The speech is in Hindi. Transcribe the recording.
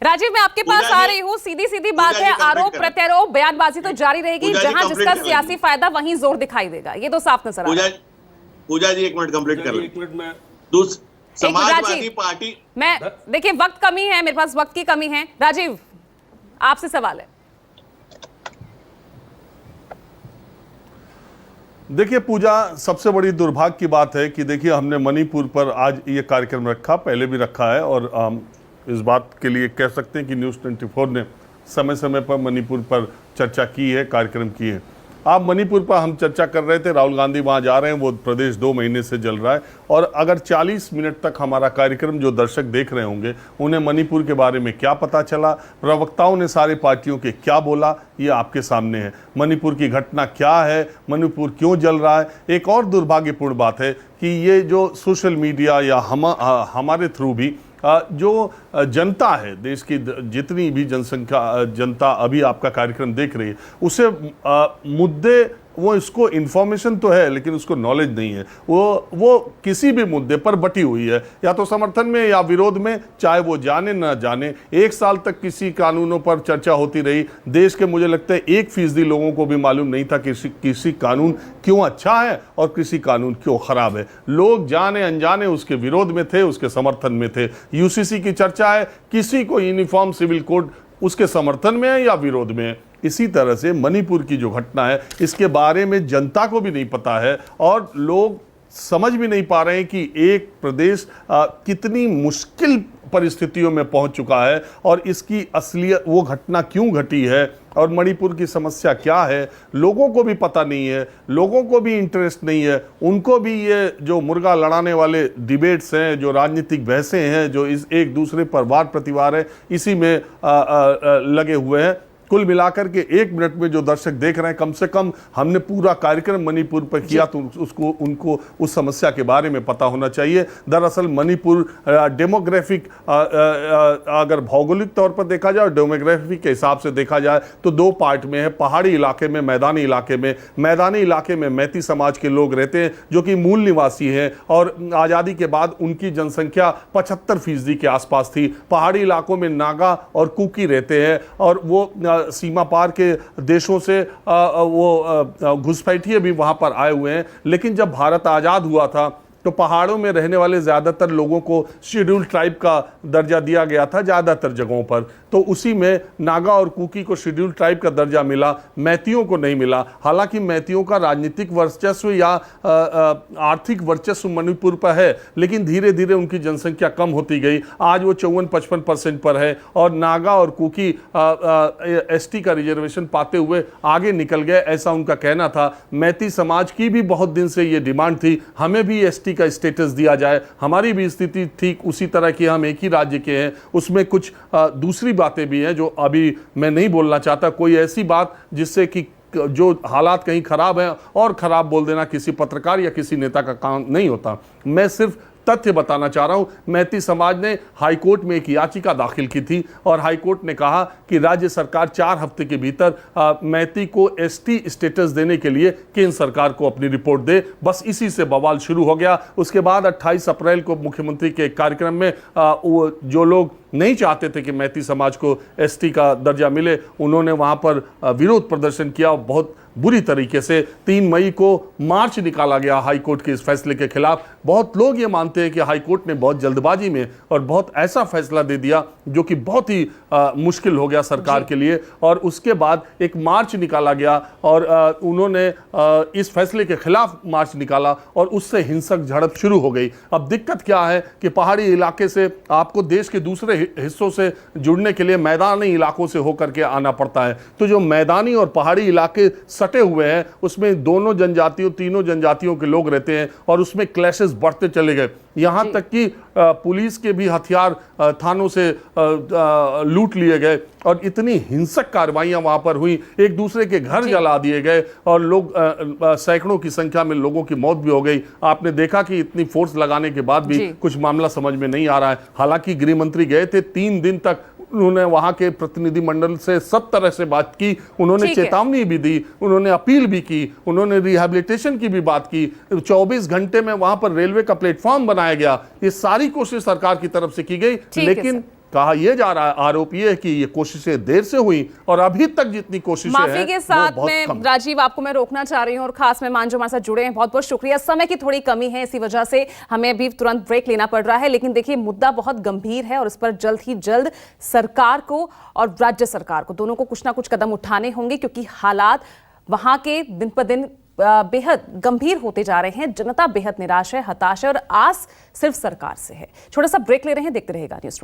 राजीव, मैं आपके पास आ रही हूँ। सीधी सीधी बात है, आरोप प्रत्यारोप बयानबाजी तो जारी रहेगी। जहां जिसका सियासी फायदा वहीं जोर दिखाई देगा, ये तो साफ नजर आ रहा है। पूजा जी एक मिनट कंप्लीट कर लें। 1 मिनट में समाजवादी पार्टी, मैं देखिए वक्त कमी है, मेरे पास वक्त की कमी है। राजीव, आपसे सवाल है। देखिए पूजा, सबसे बड़ी दुर्भाग्य की बात है कि देखिए हमने मणिपुर पर आज ये कार्यक्रम रखा, पहले भी रखा है, और इस बात के लिए कह सकते हैं कि न्यूज़ 24 ने समय समय पर मणिपुर पर चर्चा की है, कार्यक्रम किए हैं। आप मणिपुर पर हम चर्चा कर रहे थे, राहुल गांधी वहाँ जा रहे हैं, वो प्रदेश 2 महीने से जल रहा है, और अगर 40 मिनट तक हमारा कार्यक्रम जो दर्शक देख रहे होंगे उन्हें मणिपुर के बारे में क्या पता चला, प्रवक्ताओं ने सारे पार्टियों के क्या बोला, ये आपके सामने है। मणिपुर की घटना क्या है, मणिपुर क्यों जल रहा है। एक और दुर्भाग्यपूर्ण बात है कि ये जो सोशल मीडिया या हमारे थ्रू भी जो जनता है, देश की जितनी भी जनता अभी आपका कार्यक्रम देख रही है, उसे मुद्दे, वो इसको इन्फॉर्मेशन तो है लेकिन उसको नॉलेज नहीं है। वो किसी भी मुद्दे पर बटी हुई है, या तो समर्थन में या विरोध में, चाहे वो जाने ना जाने। 1 साल तक किसी कानूनों पर चर्चा होती रही। देश के, मुझे लगता है 1% लोगों को भी मालूम नहीं था कि किसी कानून क्यों अच्छा है और किसी कानून क्यों खराब है। लोग जाने अनजाने उसके विरोध में थे, उसके समर्थन में थे। यूसीसी की चर्चा है, किसी को यूनिफॉर्म सिविल कोड उसके समर्थन में है या विरोध में है। इसी तरह से मणिपुर की जो घटना है, इसके बारे में जनता को भी नहीं पता है, और लोग समझ भी नहीं पा रहे हैं कि एक प्रदेश कितनी मुश्किल परिस्थितियों में पहुंच चुका है, और इसकी असलियत, वो घटना क्यों घटी है और मणिपुर की समस्या क्या है, लोगों को भी पता नहीं है, लोगों को भी इंटरेस्ट नहीं है। उनको भी ये जो मुर्गा लड़ाने वाले डिबेट्स हैं, जो राजनीतिक बहसें हैं, जो इस एक दूसरे पर वार प्रतिवार है, इसी में लगे हुए हैं। कुल मिलाकर के 1 मिनट में जो दर्शक देख रहे हैं, कम से कम हमने पूरा कार्यक्रम मणिपुर पर किया, तो उनको उस समस्या के बारे में पता होना चाहिए। दरअसल मणिपुर डेमोग्राफिक, अगर भौगोलिक तौर पर देखा जाए, डेमोग्राफी के हिसाब से देखा जाए तो 2 पार्ट में है, पहाड़ी इलाके में, मैदानी इलाके में। मैदानी इलाके में मैती समाज के लोग रहते हैं जो कि मूल निवासी हैं, और आज़ादी के बाद उनकी जनसंख्या 75% के आसपास थी। पहाड़ी इलाकों में नागा और कुकी रहते हैं, और वो सीमा पार के देशों से वो घुसपैठिए भी वहां पर आए हुए हैं। लेकिन जब भारत आज़ाद हुआ था तो पहाड़ों में रहने वाले ज़्यादातर लोगों को शेड्यूल ट्राइब का दर्जा दिया गया था ज़्यादातर जगहों पर, तो उसी में नागा और कुकी को शेड्यूल ट्राइब का दर्जा मिला, मैतियों को नहीं मिला। हालांकि मैतियों का राजनीतिक वर्चस्व या आर्थिक वर्चस्व मणिपुर पर है, लेकिन धीरे धीरे उनकी जनसंख्या कम होती गई। आज वो 54-55% पर है, और नागा और कुकी एसटी का रिजर्वेशन पाते हुए आगे निकल गए, ऐसा उनका कहना था। मैती समाज की भी बहुत दिन से ये डिमांड थी, हमें भी एसटी का स्टेटस दिया जाए। हमारी भी स्थिति ठीक उसी तरह की, हम एक ही राज्य के हैं। उसमें कुछ दूसरी बातें भी हैं जो अभी मैं नहीं बोलना चाहता, कोई ऐसी बात जिससे कि जो हालात कहीं खराब हैं और खराब बोल देना किसी पत्रकार या किसी नेता का काम नहीं होता। मैं सिर्फ तथ्य बताना चाह रहा हूं। मैती समाज ने हाईकोर्ट में एक याचिका दाखिल की थी, और हाईकोर्ट ने कहा कि राज्य सरकार 4 हफ्ते के भीतर मैती को एसटी स्टेटस देने के लिए केंद्र सरकार को अपनी रिपोर्ट दे। बस इसी से बवाल शुरू हो गया। उसके बाद 28 अप्रैल को मुख्यमंत्री के कार्यक्रम में जो लोग नहीं चाहते थे कि मैती समाज को एसटी का दर्जा मिले, उन्होंने वहां पर विरोध प्रदर्शन किया। बहुत बुरी तरीके से 3 मई को मार्च निकाला गया हाईकोर्ट के इस फैसले के खिलाफ। बहुत लोग ये मानते हैं कि हाईकोर्ट ने बहुत जल्दबाजी में और बहुत ऐसा फैसला दे दिया जो कि बहुत ही मुश्किल हो गया सरकार के लिए, और उसके बाद एक मार्च निकाला गया, और उन्होंने इस फैसले के खिलाफ मार्च निकाला, और उससे हिंसक झड़प शुरू हो गई। अब दिक्कत क्या है कि पहाड़ी इलाके से आपको देश के दूसरे हिस्सों से जुड़ने के लिए मैदानी इलाकों से होकर के आना पड़ता है। तो जो मैदानी और पहाड़ी इलाके सटे हुए हैं, उसमें दोनों जनजातियों, तीनों जनजातियों के लोग रहते हैं, और उसमें क्लैशेस बढ़ते चले गए। यहां तक कि पुलिस के भी हथियार थानों से लूट लिए गए, और इतनी हिंसक कार्रवाइयां वहां पर हुई, एक दूसरे के घर जला दिए गए, और लोग सैकड़ों की संख्या में लोगों की मौत भी हो गई। आपने देखा कि इतनी फोर्स लगाने के बाद भी कुछ मामला समझ में नहीं आ रहा है। हालांकि गृह मंत्री गए थे, 3 दिन तक उन्होंने वहां के प्रतिनिधिमंडल से सब तरह से बात की, उन्होंने चेतावनी भी दी, उन्होंने अपील भी की, उन्होंने रिहैबिलिटेशन की भी बात की। 24 घंटे में वहां पर रेलवे का प्लेटफॉर्म बनाया गया। ये सारी कोशिश सरकार की तरफ से की गई, लेकिन कहा यह जा रहा है, आरोप ये है कि ये कोशिशें देर से हुई और अभी तक जितनी कोशिशें माफी हैं, के वो साथ बहुत में कम। राजीव आपको मैं रोकना चाह रही हूं और खास मेहमान जो हमारे साथ जुड़े हैं, बहुत बहुत शुक्रिया। समय की थोड़ी कमी है, इसी वजह से हमें अभी तुरंत ब्रेक लेना पड़ रहा है, लेकिन देखिए मुद्दा बहुत गंभीर है और इस पर जल्द ही जल्द सरकार को और राज्य सरकार को दोनों को कुछ ना कुछ कदम उठाने होंगे, क्योंकि हालात वहां के दिन पर दिन बेहद गंभीर होते जा रहे हैं। जनता बेहद निराश है, हताश है और आस सिर्फ सरकार से है। छोटा सा ब्रेक ले रहे हैं, देखते रहेगा न्यूज़।